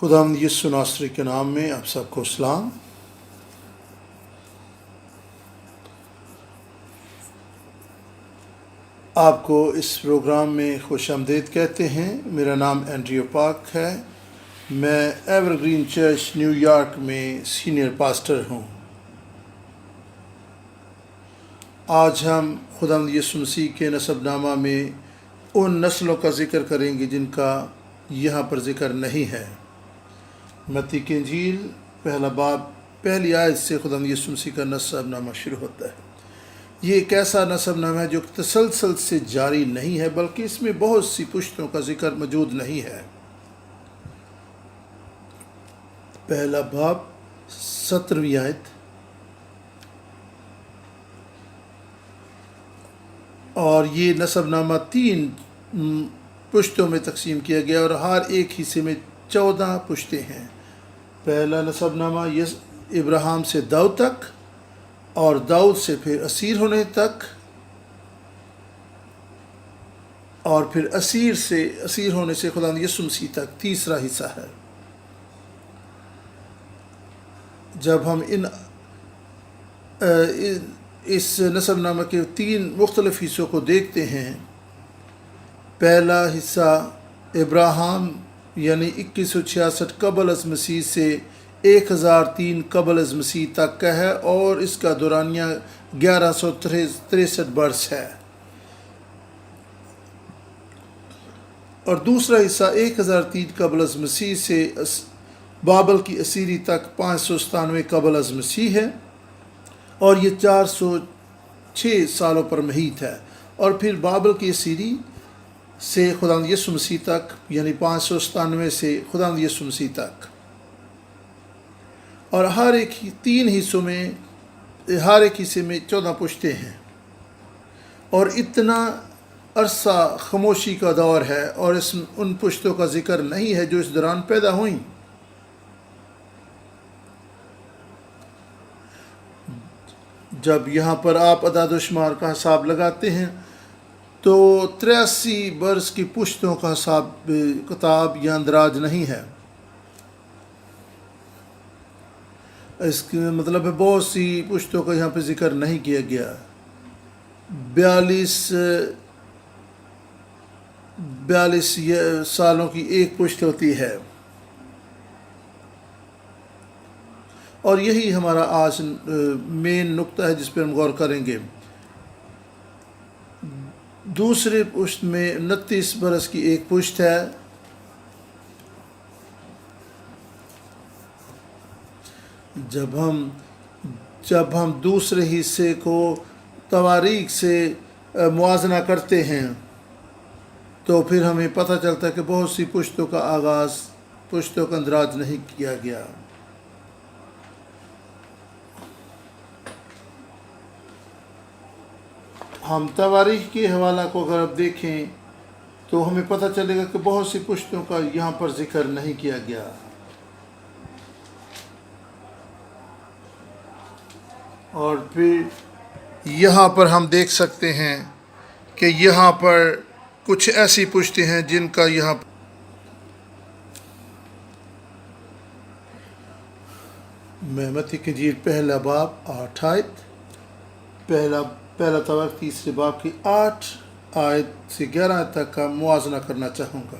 خداوند یسوع ناصری کے نام میں آپ سب کو سلام۔ آپ کو اس پروگرام میں خوش آمدید کہتے ہیں۔ میرا نام اینڈریو پاک ہے۔ میں ever green church new York میں سینئر پاسٹر ہوں۔ آج ہم خداوند یسوع مسیح کے نسب نامہ میں ان نسلوں کا ذکر کریں گے جن کا یہاں پر ذکر نہیں ہے۔ متی کی انجیل پہلا باب پہلی آیت سے خداوند یسوع مسیح کا نسب نامہ شروع ہوتا ہے۔ یہ ایک ایسا نسب نامہ ہے جو تسلسل سے جاری نہیں ہے، بلکہ اس میں بہت سی پشتوں کا ذکر موجود نہیں ہے۔ پہلا باب 17ویں آیت، اور یہ نسب نامہ 3 پشتوں میں تقسیم کیا گیا اور ہر ایک حصے میں 14 پشتیں ہیں۔ پہلا نسب نامہ ابراہیم سے داؤد تک، اور داؤد سے پھر اسیر ہونے تک، اور پھر اسیر ہونے سے خداوند یسوع مسیح تک تیسرا حصہ ہے۔ جب ہم اس نسب نامہ کے 3 مختلف حصوں کو دیکھتے ہیں، پہلا حصہ ابراہیم یعنی 2166 قبل از مسیح سے 1003 قبل از مسیح تک کا ہے، اور اس کا دورانیہ 1163 برس ہے، اور دوسرا حصہ 1003 قبل از مسیح سے بابل کی اسیری تک 597 قبل از مسیح ہے، اور یہ 406 سالوں پر محیط ہے، اور پھر بابل کی اسیری سے خداوند یسوع مسیح تک یعنی 597 سے خداوند یسوع مسیح تک، اور ہر ایک 3 حصوں میں ہر ایک حصے میں 14 پشتیں ہیں، اور اتنا عرصہ خاموشی کا دور ہے، اور ان پشتوں کا ذکر نہیں ہے جو اس دوران پیدا ہوئیں۔ جب یہاں پر آپ اعداد و شمار کا حساب لگاتے ہیں تو 83 برس کی پشتوں کا حساب کتاب یا اندراج نہیں ہے۔ اس کا مطلب ہے بہت سی پشتوں کا یہاں پہ ذکر نہیں کیا گیا۔ 42 سالوں کی ایک پشت ہوتی ہے، اور یہی ہمارا آج مین نقطہ ہے جس پہ ہم غور کریں گے۔ دوسرے پشت میں 29 برس کی ایک پشت ہے، جب ہم دوسرے حصے کو تواریخ سے موازنہ کرتے ہیں تو پھر ہمیں پتہ چلتا ہے کہ بہت سی پشتوں کا آغاز، پشتوں کا اندراج نہیں کیا گیا۔ ہم تواریخ کے حوالہ کو اگر اب دیکھیں تو ہمیں پتہ چلے گا کہ بہت سی پشتوں کا یہاں پر ذکر نہیں کیا گیا۔ اور پھر یہاں پر ہم دیکھ سکتے ہیں کہ یہاں پر کچھ ایسی پشتیں ہیں جن کا یہاں متی کی انجیل پہلا باب 8 آیت، پہلا تواریخ تیسرے باب کی 8 آیت سے 11 آیت تک کا موازنہ کرنا چاہوں گا،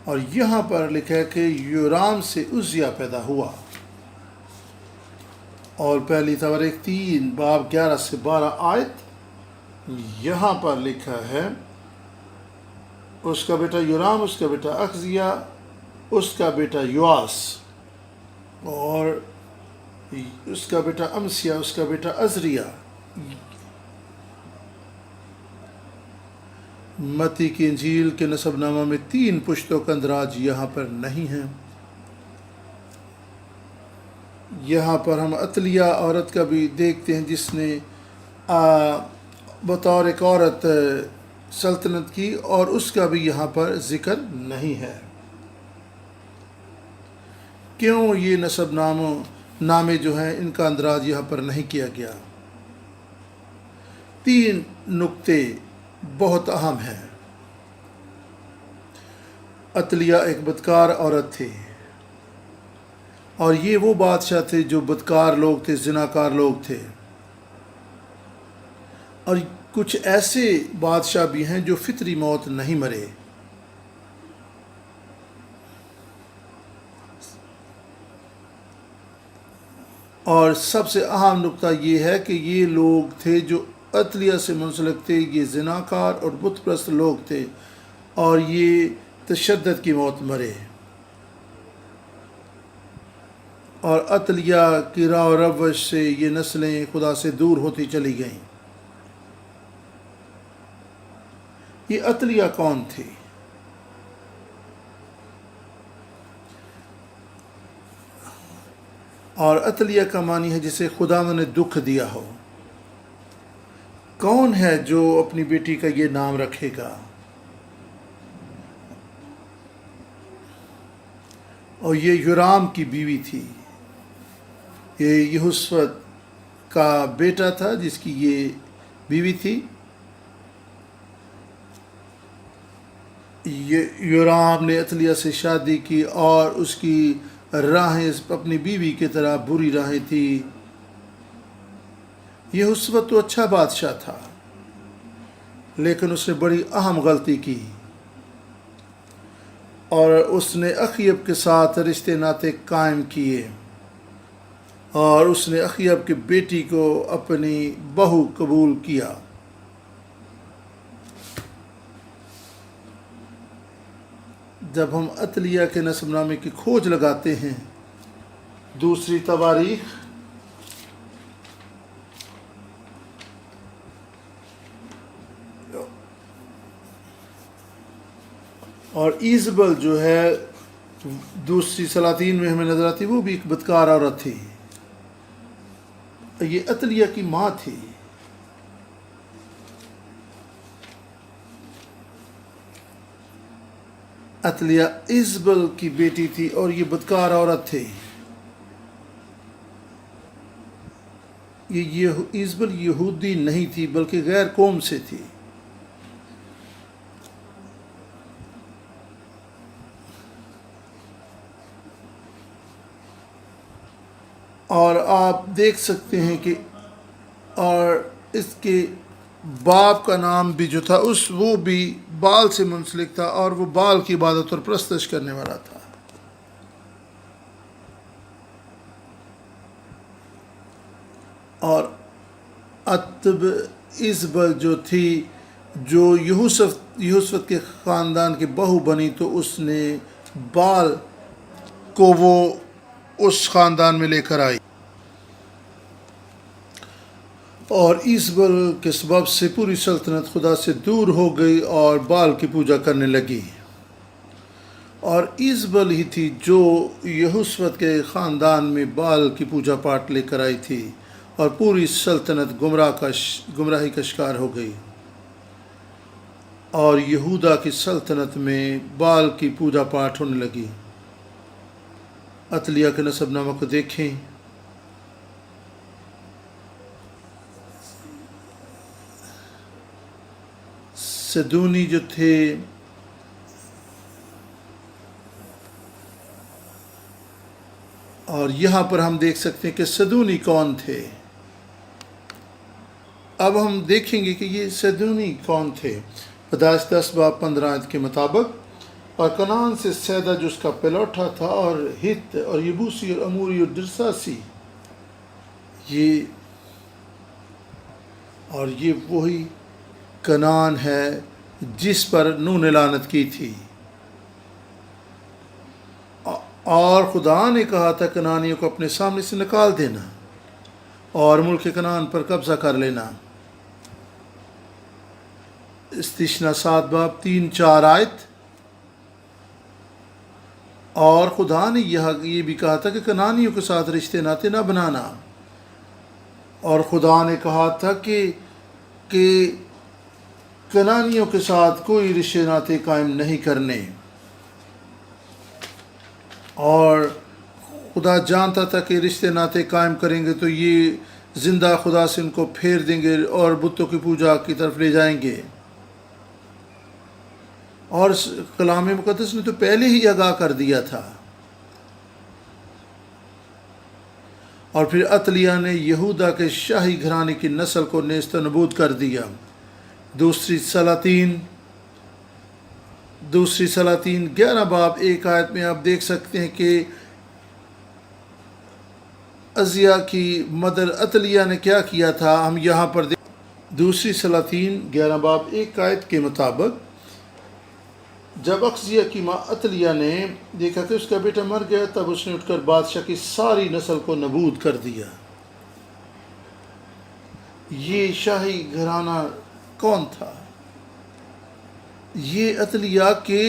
اور یہاں پر لکھا ہے کہ یورام سے عزیہ پیدا ہوا، اور پہلی تواریخ 3 باب 11 سے 12 آیت یہاں پر لکھا ہے اس کا بیٹا یورام، اس کا بیٹا اخزیہ، اس کا بیٹا یواس، اور اس کا بیٹا امسیہ، اس کا بیٹا عزریہ۔ متی کی انجیل کے نسب نامہ میں 3 پشتوں کا اندراج یہاں پر نہیں ہے۔ یہاں پر ہم عتلیہ عورت کا بھی دیکھتے ہیں جس نے بطور ایک عورت سلطنت کی، اور اس کا بھی یہاں پر ذکر نہیں ہے۔ کیوں یہ نسب نامے جو ہیں ان کا اندراج یہاں پر نہیں کیا گیا؟ 3 نقطے بہت اہم ہیں۔ عتلیہ ایک بدکار عورت تھی، اور یہ وہ بادشاہ تھے جو بدکار لوگ تھے، زناکار لوگ تھے. اور کچھ ایسے بادشاہ بھی ہیں جو فطری موت نہیں مرے. اور سب سے اہم نقطہ یہ ہے کہ یہ لوگ تھے جو عطلیہ سے منسلک تھے، یہ زناکار اور بت پرست لوگ تھے، اور یہ تشدد کی موت مرے. اور عطلیہ کی راہ و روش سے یہ نسلیں خدا سے دور ہوتی چلی گئیں. یہ عطلیہ کون تھی؟ اور عطلیہ کا معنی ہے جسے خدا نے دکھ دیا ہو. کون ہے جو اپنی بیٹی کا یہ نام رکھے گا؟ اور یہ یورام کی بیوی تھی. یہ یہوشفت کا بیٹا تھا جس کی یہ بیوی تھی. یورام نے عطلیہ سے شادی کی اور اس کی راہیں اپنی بیوی کی طرح بری راہیں تھی. یہوشفت تو اچھا بادشاہ تھا، لیکن اس نے بڑی اہم غلطی کی، اور اس نے اخیب کے ساتھ رشتے ناطے قائم کیے، اور اس نے اخیب کی بیٹی کو اپنی بہو قبول کیا. جب ہم عطلیہ کے نسب نامے کی کھوج لگاتے ہیں، دوسری تواریخ اور ایزبل جو ہے دوسری سلاطین میں ہمیں نظر آتی، وہ بھی ایک بدکار عورت تھی. یہ عطلیہ کی ماں تھی. عطلیہ ایزبل کی بیٹی تھی اور یہ بدکار عورت تھی. یہ ایزبل یہودی نہیں تھی بلکہ غیر قوم سے تھی. اور آپ دیکھ سکتے ہیں کہ اور اس کے باپ کا نام بھی جو تھا وہ بھی بال سے منسلک تھا، اور وہ بال کی عبادت اور پرستش کرنے والا تھا. اور عتب ایزبل جو تھی، جو یہوشفت کے خاندان کی بہو بنی، تو اس نے بال کو وہ اس خاندان میں لے کر آئی، اور ایزبل کے سبب سے پوری سلطنت خدا سے دور ہو گئی اور بال کی پوجا کرنے لگی. اور ایزبل ہی تھی جو یہوشفت کے خاندان میں بال کی پوجا پاٹ لے کر آئی تھی، اور پوری سلطنت گمراہی کا شکار ہو گئی. اور یہودا کی سلطنت میں بال کی پوجا پاٹ ہونے لگی. عطلیہ کے نسب نامہ کو دیکھیں. سدونی جو تھے، اور یہاں پر ہم دیکھ سکتے ہیں کہ سدونی کون تھے. اب ہم دیکھیں گے کہ یہ سدونی کون تھے. پیدائش 10 باب 15 آیت کے مطابق، اور کنعان سے سیدہ جو اس کا پلوٹا تھا، اور ہت اور یبوسی اور اموری اور درساسی، یہ وہی کنعان ہے جس پر نوح نے لعنت کی تھی. اور خدا نے کہا تھا کنعانیوں کو اپنے سامنے سے نکال دینا اور ملک کنعان پر قبضہ کر لینا. استثنا 7 باب 3-4 آیت. اور خدا نے یہ بھی کہا تھا کہ کنعانیوں کے ساتھ رشتے ناطے نہ بنانا، اور خدا نے کہا تھا کہ کنعانیوں کے ساتھ کوئی رشتے ناطے قائم نہیں کرنے. اور خدا جانتا تھا کہ رشتے ناطے قائم کریں گے تو یہ زندہ خدا سے ان کو پھیر دیں گے اور بتوں کی پوجا کی طرف لے جائیں گے. اور کلام مقدس نے تو پہلے ہی آگاہ کر دیا تھا. اور پھر عطلیہ نے یہودا کے شاہی گھرانے کی نسل کو نیست و نبود کر دیا۔ دوسری سلاطین 11 باب 1 آیت میں آپ دیکھ سکتے ہیں کہ عزیہ کی مدر عطلیہ نے کیا کیا تھا۔ ہم یہاں پر دوسری سلاطین 11 باب 1 آیت کے مطابق جب اخزیہ کی ماں عطلیہ نے دیکھا کہ اس کا بیٹا مر گیا، تب اس نے اٹھ کر بادشاہ کی ساری نسل کو نابود کر دیا۔ یہ شاہی گھرانہ کون تھا؟ یہ عطلیہ کے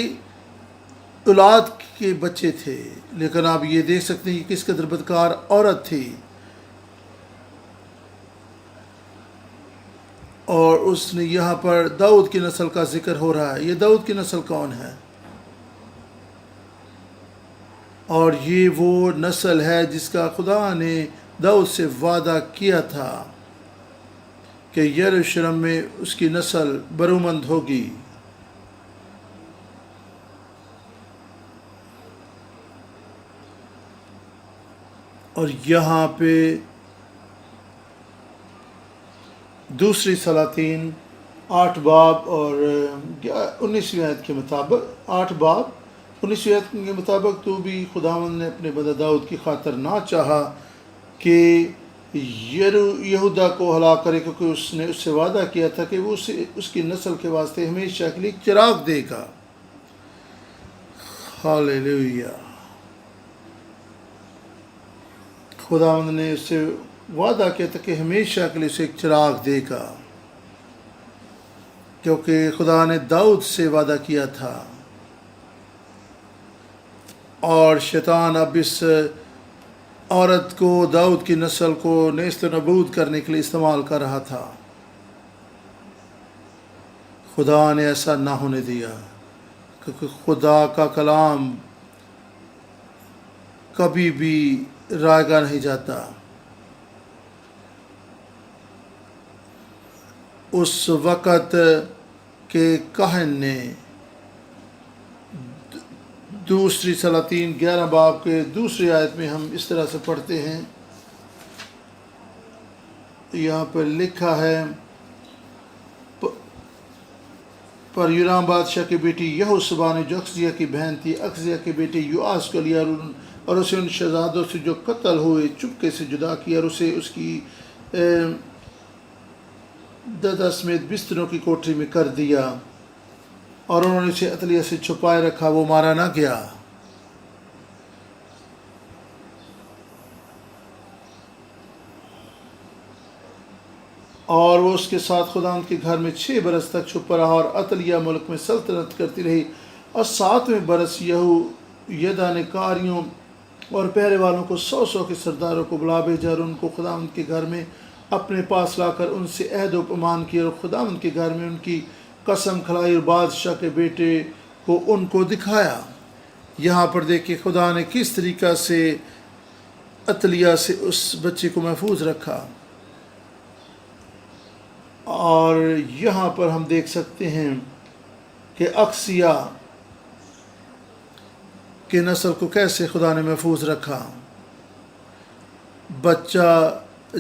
اولاد کے بچے تھے، لیکن آپ یہ دیکھ سکتے ہیں کہ کس قدر بدکار عورت تھی، اور اس نے یہاں پر داؤد کی نسل کا ذکر ہو رہا ہے۔ یہ داؤد کی نسل کون ہے؟ اور یہ وہ نسل ہے جس کا خدا نے داؤد سے وعدہ کیا تھا کہ یروشلم میں اس کی نسل برومند ہوگی۔ اور یہاں پہ دوسری سلاطین 8 باب اور 19ویں آیت کے مطابق 8 باب 19ویں آیت کے مطابق تو بھی خداوند نے اپنے بندہ داؤد کی خاطر نہ چاہا کہ یہودا کو ہلاک کرے، کیونکہ اس نے اس سے وعدہ کیا تھا کہ وہ اس کی نسل کے واسطے ہمیشہ کے لیے چراغ دے گا۔ ہاللیلویہ! خداوند نے اس سے وعدہ کیا تھا کہ ہمیشہ کے لیے اسے ایک چراغ دے گا، کیونکہ خدا نے داؤد سے وعدہ کیا تھا، اور شیطان اب اس عورت کو، داؤد کی نسل کو نیست و نابود کرنے کے لیے استعمال کر رہا تھا۔ خدا نے ایسا نہ ہونے دیا، کیونکہ خدا کا کلام کبھی بھی رائے گاہ نہیں جاتا۔ اس وقت کے کاہن نے دوسری سلاطین 11 باب کے دوسری آیت میں ہم اس طرح سے پڑھتے ہیں، یہاں پر لکھا ہے، پر یورام بادشاہ کی بیٹی یہوشبا نے جو اخزیہ کی بہن تھی اخزیہ کے بیٹے یواس کو لیا اور اسے ان شہزادوں سے جو قتل ہوئے چپکے سے جدا کیا، اور اسے اس کی دادا سمیت بستروں کی کوٹری میں کر دیا، اور انہوں نے اسے عطلیہ سے چھپائے رکھا، وہ مارا نہ گیا۔ اور وہ اس کے ساتھ خداوند کے گھر میں 6 برس تک چھپا رہا، اور عطلیہ ملک میں سلطنت کرتی رہی۔ اور 7ویں برس یہویدا نے کاریوں اور پہرے والوں کو 100 کے سرداروں کو بلا بھیجا، اور ان کو خداوند کے گھر میں اپنے پاس لا کر ان سے عہد و پیمان کیا، اور خداوند کے گھر میں ان کی قسم کھلائی، اور بادشاہ کے بیٹے کو ان کو دکھایا۔ یہاں پر دیکھیں خدا نے کس طریقہ سے عطلیہ سے اس بچے کو محفوظ رکھا، اور یہاں پر ہم دیکھ سکتے ہیں کہ اخزیہ کی نسل کو کیسے خدا نے محفوظ رکھا۔ بچہ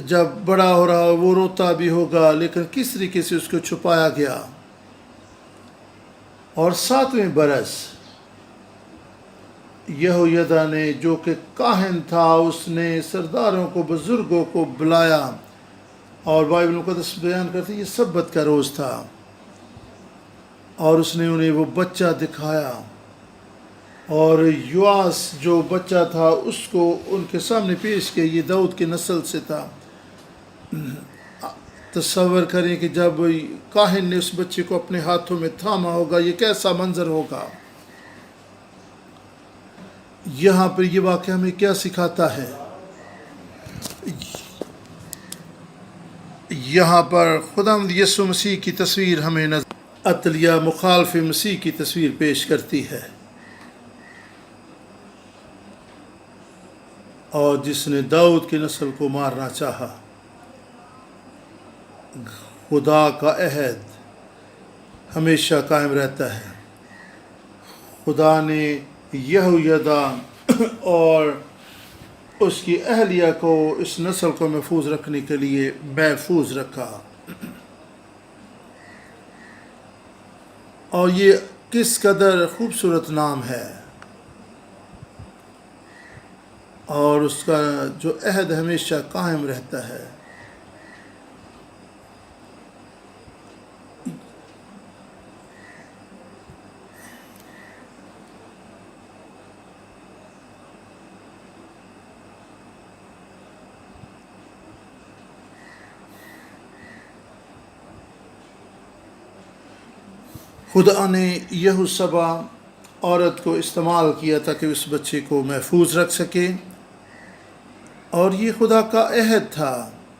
جب بڑا ہو رہا وہ روتا بھی ہوگا، لیکن کس طریقے سے اس کو چھپایا گیا۔ اور 7ویں برس یہویدا نے جو کہ کاہن تھا، اس نے سرداروں کو، بزرگوں کو بلایا، اور بائبل مقدس بیان کرتے یہ سبت کا روز تھا، اور اس نے انہیں وہ بچہ دکھایا، اور یواس جو بچہ تھا اس کو ان کے سامنے پیش کیا۔ یہ داؤد کی نسل سے تھا۔ تصور کریں کہ جب کاہن نے اس بچے کو اپنے ہاتھوں میں تھاما ہوگا، یہ کیسا منظر ہوگا۔ یہاں پر یہ واقعہ ہمیں کیا سکھاتا ہے؟ یہاں پر خداوند یسوع مسیح کی تصویر ہمیں نظر، عطلیہ مخالف مسیح کی تصویر پیش کرتی ہے، اور جس نے داؤد کی نسل کو مارنا چاہا۔ خدا کا عہد ہمیشہ قائم رہتا ہے۔ خدا نے یہویدا اور اس کی اہلیہ کو، اس نسل کو محفوظ رکھنے کے لیے محفوظ رکھا۔ اور یہ کس قدر خوبصورت نام ہے، اور اس کا جو عہد ہمیشہ قائم رہتا ہے۔ خدا نے یہوشبا عورت کو استعمال کیا تاکہ اس بچے کو محفوظ رکھ سکے، اور یہ خدا کا عہد تھا۔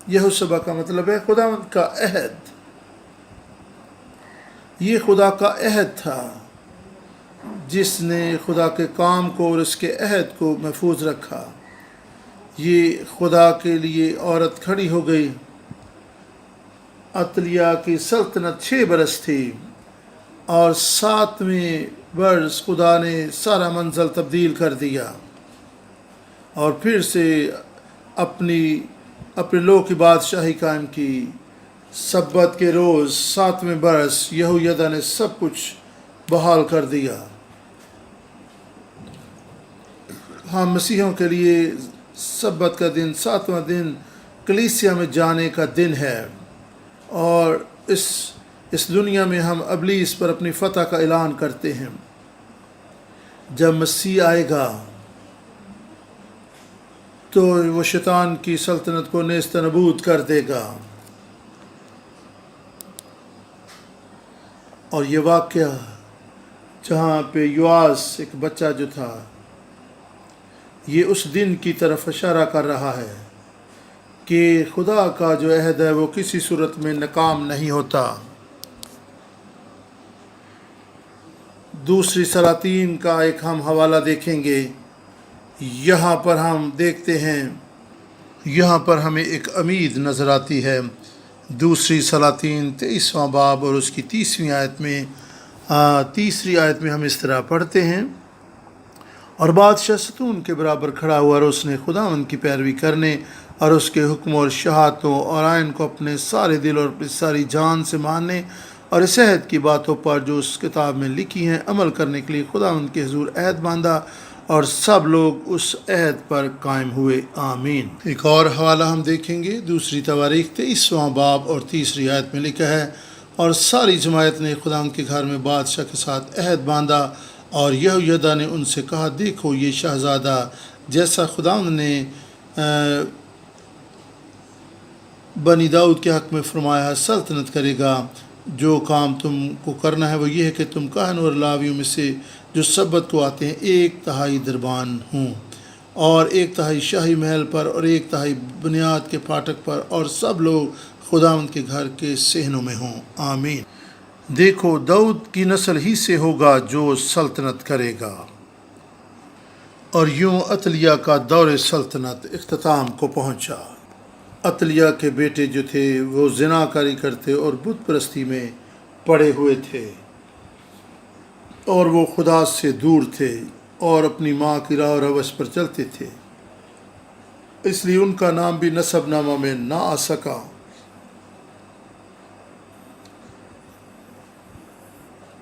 یہوشبا کا مطلب ہے خداوند کا عہد۔ یہ خدا کا عہد تھا جس نے خدا کے کام کو اور اس کے عہد کو محفوظ رکھا۔ یہ خدا کے لیے عورت کھڑی ہو گئی۔ عطلیہ کی سلطنت 6 برس تھی، اور 7ویں برس خدا نے سارا منزل تبدیل کر دیا، اور پھر سے اپنے لوگ کی بادشاہی قائم کی۔ سبت کے روز 7ویں برس یہویدا نے سب کچھ بحال کر دیا۔ ہم مسیحیوں کے لیے سبت کا دن، 7واں دن کلیسیا میں جانے کا دن ہے، اور اس دنیا میں ہم ابلیس پر اپنی فتح کا اعلان کرتے ہیں۔ جب مسیح آئے گا تو وہ شیطان کی سلطنت کو نیست نبود کر دے گا۔ اور یہ واقعہ جہاں پہ یواس ایک بچہ جو تھا، یہ اس دن کی طرف اشارہ کر رہا ہے کہ خدا کا جو عہد ہے وہ کسی صورت میں ناکام نہیں ہوتا۔ دوسری سلاطین کا ایک ہم حوالہ دیکھیں گے۔ یہاں پر ہم دیکھتے ہیں، یہاں پر ہمیں ایک امید نظر آتی ہے۔ دوسری سلاطین 23واں باب اور اس کی 30ویں آیت میں، تیسری آیت میں ہم اس طرح پڑھتے ہیں: اور بادشاہ ستون کے برابر کھڑا ہوا، اور اس نے خداوند کی پیروی کرنے اور اس کے حکم اور شہادتوں اور آئین کو اپنے سارے دل اور اپنی ساری جان سے ماننے، اور اس عہد کی باتوں پر جو اس کتاب میں لکھی ہیں عمل کرنے کے لیے خداوند کے حضور عہد باندھا، اور سب لوگ اس عہد پر قائم ہوئے۔ آمین۔ ایک اور حوالہ ہم دیکھیں گے۔ دوسری تواریخ 23واں باب اور 3 آیت میں لکھا ہے: اور ساری جماعت نے خداوند کے گھر میں بادشاہ کے ساتھ عہد باندھا، اور یہویدا نے ان سے کہا: دیکھو، یہ شہزادہ جیسا خداوند نے بنی داؤد کے حق میں فرمایا ہے سلطنت کرے گا۔ جو کام تم کو کرنا ہے وہ یہ ہے کہ تم کاہنوں اور لاویوں میں سے جو سبت کو آتے ہیں 1/3 دربان ہوں، اور 1/3 شاہی محل پر، اور 1/3 بنیاد کے پھاٹک پر، اور سب لوگ خداوند کے گھر کے صحنوں میں ہوں۔ آمین۔ دیکھو، داؤد کی نسل ہی سے ہوگا جو سلطنت کرے گا۔ اور یوں عطلیہ کا دور سلطنت اختتام کو پہنچا۔ عطلیہ کے بیٹے جو تھے وہ زنا کاری کرتے اور بت پرستی میں پڑے ہوئے تھے، اور وہ خدا سے دور تھے اور اپنی ماں کی راہ و روش پر چلتے تھے، اس لیے ان کا نام بھی نسب نامہ میں نہ آ سکا۔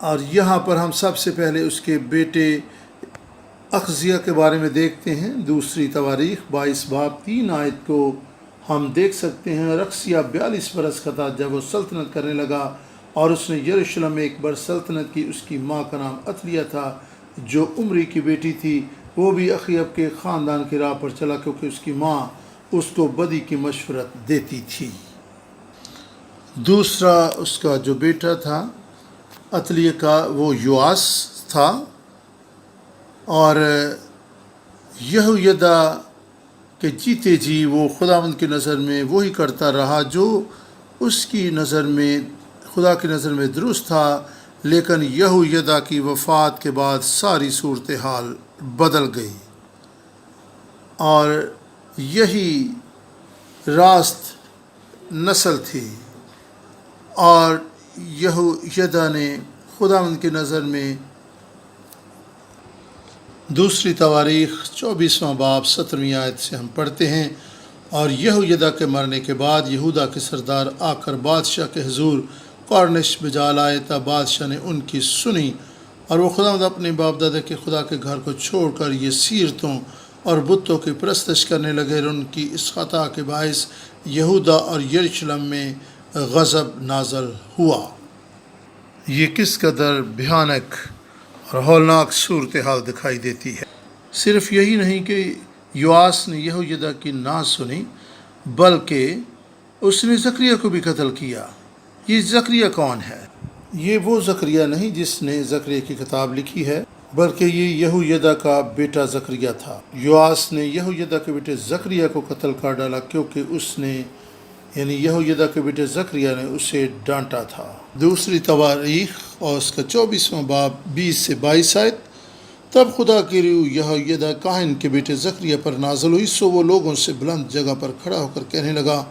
اور یہاں پر ہم سب سے پہلے اس کے بیٹے اخزیہ کے بارے میں دیکھتے ہیں۔ دوسری تواریخ 22 باب 3 آیت کو ہم دیکھ سکتے ہیں: رقسیہ 42 برس کا تھا جب وہ سلطنت کرنے لگا، اور اس نے یروشلم میں 1 برس سلطنت کی۔ اس کی ماں کا نام عطلیہ تھا جو عمری کی بیٹی تھی۔ وہ بھی اخیب کے خاندان کی راہ پر چلا کیونکہ اس کی ماں اس کو بدی کی مشورت دیتی تھی۔ دوسرا اس کا جو بیٹا تھا عطلیہ کا وہ یواس تھا، اور یہویدا کہ جیتے جی وہ خداوند کی نظر میں وہی کرتا رہا جو اس کی نظر میں، خدا کی نظر میں درست تھا، لیکن یہویدا کی وفات کے بعد ساری صورتحال بدل گئی، اور یہی راست نسل تھی، اور یہویدا نے خداوند کی نظر میں دوسری تواریخ 24واں باب 17ویں آیت سے ہم پڑھتے ہیں، اور یہویدا کے مرنے کے بعد یہودا کے سردار آ کر بادشاہ کے حضور کارنش بجا لائے، تب بادشاہ نے ان کی سنی، اور وہ خداوند اپنے باپ دادا کے خدا کے گھر کو چھوڑ کر یہ سیرتوں اور بتوں کی پرستش کرنے لگے، اور ان کی اس خطا کے باعث یہودا اور یروشلم میں غضب نازل ہوا۔ یہ کس قدر بھیانک اور ہولناک صورتحال دکھائی دیتی ہے۔ صرف یہی نہیں کہ یواس نے یہویدا کی نہ سنی، بلکہ اس نے زکریا کو بھی قتل کیا۔ یہ زکریا کون ہے؟ یہ وہ زکریا نہیں جس نے زکریا کی کتاب لکھی ہے، بلکہ یہ یہویدا کا بیٹا زکریا تھا۔ یواس نے یہویدا کے بیٹے زکریا کو قتل کر ڈالا، کیونکہ اس نے یعنی یہویدا کے بیٹے زکریا نے اسے ڈانٹا تھا۔ دوسری تواریخ اور اس کا 24واں باب 20 سے 22 آیت۔ تب خدا کی روح یہویدا کاہن کے بیٹے زکریا پر نازل ہوئی، سو وہ لوگوں سے بلند جگہ پر کھڑا ہو کر کہنے لگا،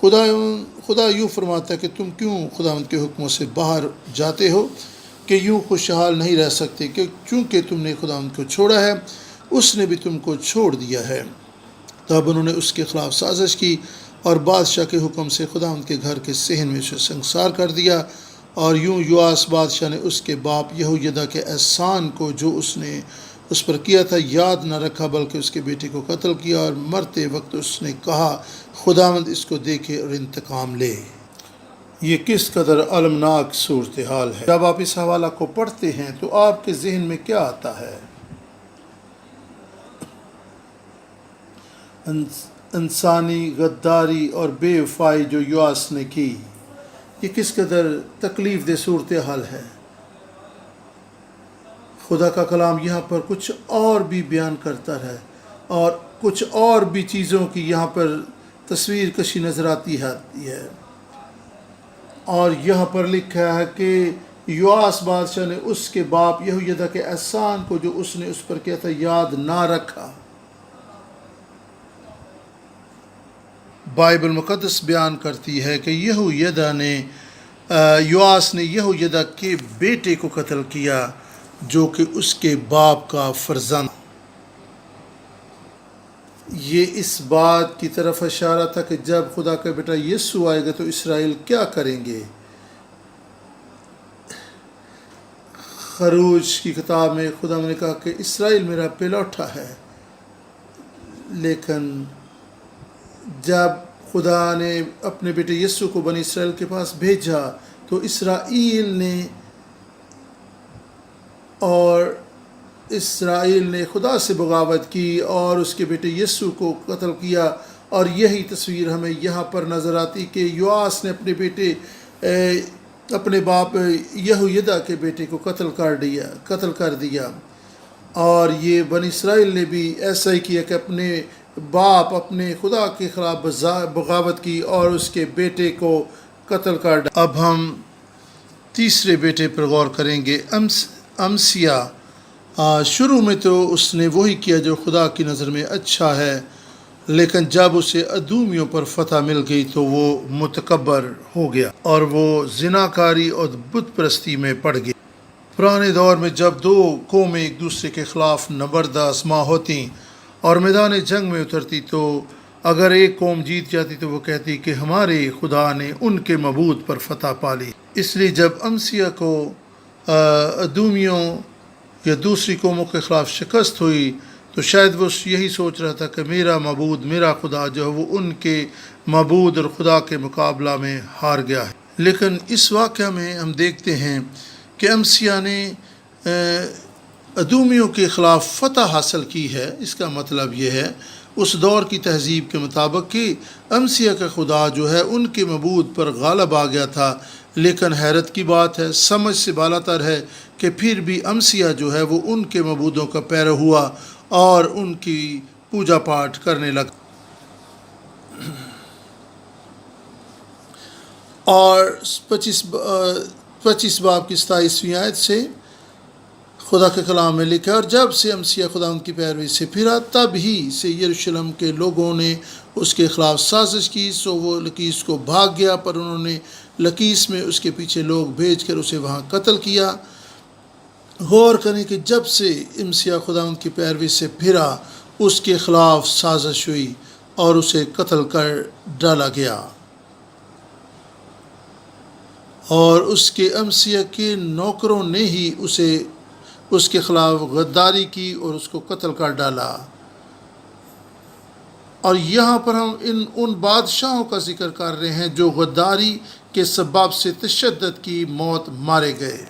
خدا یوں فرماتا ہے کہ تم کیوں خداوند کے حکموں سے باہر جاتے ہو، کہ یوں خوشحال نہیں رہ سکتے، کہ چونکہ تم نے خداوند کو چھوڑا ہے، اس نے بھی تم کو چھوڑ دیا ہے۔ تب انہوں نے اس کے خلاف سازش کی اور بادشاہ کے حکم سے خداوند کے گھر کے صحن میں اسے سنگسار کر دیا، اور یوں یواس بادشاہ نے اس کے باپ یہویدا کے احسان کو جو اس نے اس پر کیا تھا یاد نہ رکھا، بلکہ اس کے بیٹے کو قتل کیا، اور مرتے وقت اس نے کہا خداوند اس کو دیکھے اور انتقام لے۔ یہ کس قدر المناک صورتحال ہے۔ جب آپ اس حوالہ کو پڑھتے ہیں تو آپ کے ذہن میں کیا آتا ہے؟ انسانی غداری اور بے وفائی جو یواس نے کی، یہ کس قدر تکلیف دہ صورتحال ہے۔ خدا کا کلام یہاں پر کچھ اور بھی بیان کرتا ہے، اور کچھ اور بھی چیزوں کی یہاں پر تصویر کشی نظر آتی ہے، اور یہاں پر لکھا ہے کہ یواس بادشاہ نے اس کے باپ یہویدا کے احسان کو جو اس نے اس پر کیا تھا یاد نہ رکھا۔ بائبل مقدس بیان کرتی ہے کہ یواس نے یہویدا کے بیٹے کو قتل کیا، جو کہ اس کے باپ کا فرزند۔ یہ اس بات کی طرف اشارہ تھا کہ جب خدا کا بیٹا یسوع آئے گا تو اسرائیل کیا کریں گے۔ خروج کی کتاب میں خدا نے کہا کہ اسرائیل میرا پلوٹا ہے، لیکن جب خدا نے اپنے بیٹے یسوع کو بنی اسرائیل کے پاس بھیجا تو اسرائیل نے خدا سے بغاوت کی اور اس کے بیٹے یسوع کو قتل کیا، اور یہی تصویر ہمیں یہاں پر نظر آتی کہ یواس نے اپنے باپ یہویدا کے بیٹے کو قتل کر دیا، اور یہ بنی اسرائیل نے بھی ایسا ہی کیا کہ اپنے خدا کے خلاف بغاوت کی اور اس کے بیٹے کو قتل کر ڈالا۔ اب ہم تیسرے بیٹے پر غور کریں گے، امسیا۔ شروع میں تو اس نے وہی کیا جو خدا کی نظر میں اچھا ہے، لیکن جب اسے ادومیوں پر فتح مل گئی تو وہ متکبر ہو گیا اور وہ زناکاری اور بت پرستی میں پڑ گیا۔ پرانے دور میں جب دو قومیں ایک دوسرے کے خلاف نبرد آزما ہوتی اور میدان جنگ میں اترتی، تو اگر ایک قوم جیت جاتی تو وہ کہتی کہ ہمارے خدا نے ان کے معبود پر فتح پا لی۔ اس لیے جب امسیا کو ادومیوں یا دوسری قوموں کے خلاف شکست ہوئی تو شاید وہ یہی سوچ رہا تھا کہ میرا معبود، میرا خدا جو ہے وہ ان کے معبود اور خدا کے مقابلہ میں ہار گیا ہے۔ لیکن اس واقعہ میں ہم دیکھتے ہیں کہ امسیا نے ادومیوں کے خلاف فتح حاصل کی ہے۔ اس کا مطلب یہ ہے اس دور کی تہذیب کے مطابق کہ امسیا کا خدا جو ہے ان کے معبود پر غالب آ گیا تھا، لیکن حیرت کی بات ہے، سمجھ سے بالاتر ہے کہ پھر بھی امسیا جو ہے وہ ان کے معبودوں کا پیرو ہوا اور ان کی پوجا پاٹ کرنے لگا۔ اور 25 باب کی 27ویں آیت سے خدا کے کلام میں لکھا، اور جب سے امسیا خدا ان کی پیروی سے پھرا تب ہی سے یروشلم کے لوگوں نے اس کے خلاف سازش کی، سو وہ لکیس کو بھاگ گیا، پر انہوں نے لکیس میں اس کے پیچھے لوگ بھیج کر اسے وہاں قتل کیا۔ غور کریں کہ جب سے امسیہ خداوند کی پیروی سے پھرا اس کے خلاف سازش ہوئی اور اسے قتل کر ڈالا گیا، اور اس کے امسیہ کے نوکروں نے ہی اس کے خلاف غداری کی اور اس کو قتل کر ڈالا۔ اور یہاں پر ہم ان بادشاہوں کا ذکر کر رہے ہیں جو غداری کے سبب سے تشدد کی موت مارے گئے۔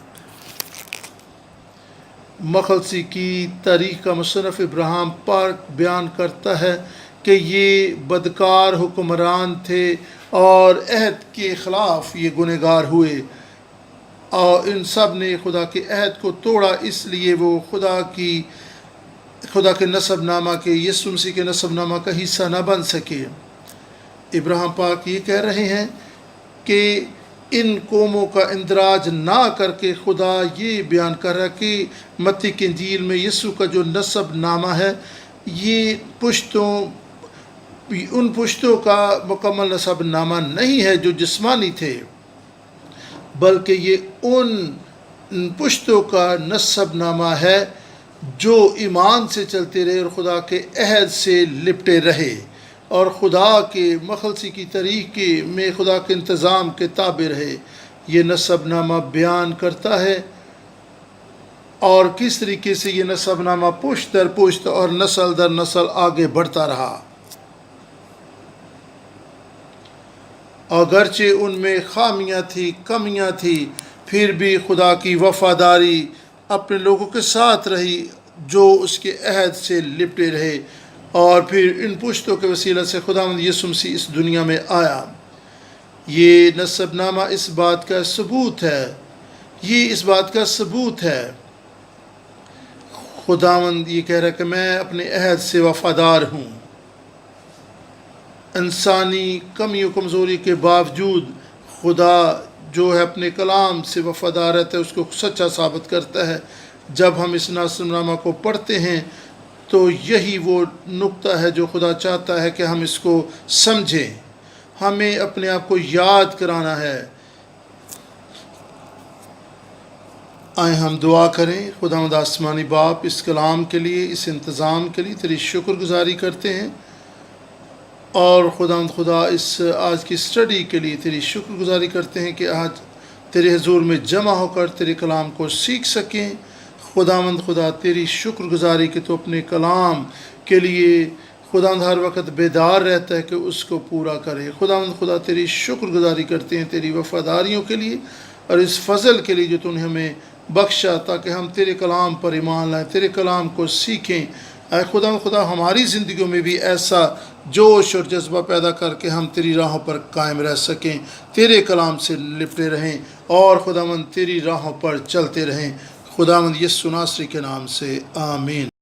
مخلصی کی تاریخ کا مصنف ابراہیم پارک بیان کرتا ہے کہ یہ بدکار حکمران تھے اور عہد کے خلاف یہ گنہگار ہوئے، اور ان سب نے خدا کے عہد کو توڑا، اس لیے وہ خدا کے نسب نامہ کے، یسوع مسیح کے نسب نامہ کا حصہ نہ بن سکے۔ ابراہیم پاک یہ کہہ رہے ہیں کہ ان قوموں کا اندراج نہ کر کے خدا یہ بیان کر رہا ہے کہ متی کی انجیل میں یسوع کا جو نسب نامہ ہے یہ ان پشتوں کا مکمل نسب نامہ نہیں ہے جو جسمانی تھے، بلکہ یہ ان پشتوں کا نسب نامہ ہے جو ایمان سے چلتے رہے اور خدا کے عہد سے لپٹے رہے اور خدا کے مخلصی کی طریق میں خدا کے انتظام کے تابع رہے۔ یہ نسب نامہ بیان کرتا ہے اور کس طریقے سے یہ نسب نامہ پشت در پشت اور نسل در نسل آگے بڑھتا رہا۔ اگرچہ ان میں خامیاں تھی، کمیاں تھی، پھر بھی خدا کی وفاداری اپنے لوگوں کے ساتھ رہی جو اس کے عہد سے لپٹے رہے، اور پھر ان پشتوں کے وسیلہ سے خداوند یسوع مسیح اس دنیا میں آیا۔ یہ نسب نامہ اس بات کا ثبوت ہے، خداوند یہ کہہ رہا ہے کہ میں اپنے عہد سے وفادار ہوں۔ انسانی کمی و کمزوری کے باوجود خدا جو ہے اپنے کلام سے وفادار رہتا ہے، اس کو سچا ثابت کرتا ہے۔ جب ہم اس نسب نامہ کو پڑھتے ہیں تو یہی وہ نقطہ ہے جو خدا چاہتا ہے کہ ہم اس کو سمجھیں، ہمیں اپنے آپ کو یاد کرانا ہے۔ آئیں ہم دعا کریں۔ خداوند آسمانی باپ، اس کلام کے لیے، اس انتظام کے لیے تیری شکر گزاری کرتے ہیں، اور خدا اس آج کی اسٹڈی کے لیے تیری شکر گزاری کرتے ہیں کہ آج تیرے حضور میں جمع ہو کر تیرے کلام کو سیکھ سکیں۔ خدا تیری شکر گزاری کہ تو اپنے کلام کے لیے ہر وقت بیدار رہتا ہے کہ اس کو پورا کرے۔ خدا تیری شکر گزاری کرتے ہیں تیری وفاداریوں کے لیے اور اس فضل کے لیے جو تو نے ہمیں بخشا تاکہ ہم تیرے کلام پر ایمان لائیں، تیرے کلام کو سیکھیں۔ اے خدا ہماری زندگیوں میں بھی ایسا جوش اور جذبہ پیدا کر کے ہم تیری راہوں پر قائم رہ سکیں، تیرے کلام سے لپٹے رہیں اور خداوند تیری راہوں پر چلتے رہیں۔ خداوند یسوع ناصری کے نام سے آمین۔